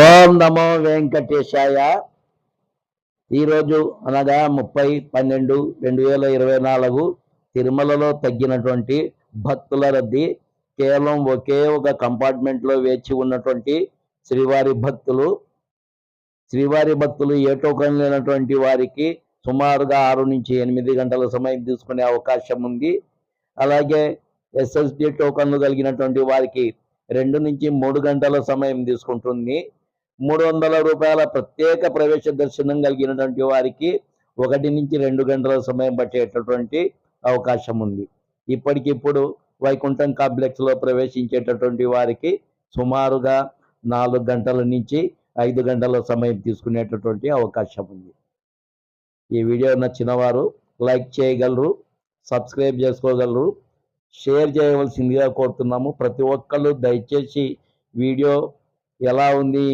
ఓం నమో వెంకటేశాయ. ఈరోజు అనగా 30/12/2024 తిరుమలలో తగ్గినటువంటి భక్తుల రద్దీ. కేవలం ఒకే ఒక కంపార్ట్మెంట్లో వేచి ఉన్నటువంటి శ్రీవారి భక్తులు ఏ టోకన్ లేనటువంటి వారికి సుమారుగా 6 నుంచి 8 గంటల సమయం తీసుకునే అవకాశం ఉంది. అలాగే ఎస్ఎస్డి టోకన్లు కలిగినటువంటి వారికి 2 నుంచి 3 గంటల సమయం తీసుకుంటుంది. 300 రూపాయల ప్రత్యేక ప్రవేశ దర్శనం కలిగినటువంటి వారికి 1 నుంచి 2 గంటల సమయం పట్టేటటువంటి అవకాశం ఉంది. ఇప్పటికిప్పుడు వైకుంఠం కాంప్లెక్స్లో ప్రవేశించేటటువంటి వారికి సుమారుగా 4 గంటల నుంచి 5 గంటల సమయం తీసుకునేటటువంటి అవకాశం ఉంది. ఈ వీడియో నచ్చిన వారు లైక్ చేయగలరు, సబ్స్క్రైబ్ చేసుకోగలరు, షేర్ చేయవలసిందిగా కోరుతున్నాము. ప్రతి ఒక్కళ్ళు దయచేసి వీడియో ఎలా ఉంది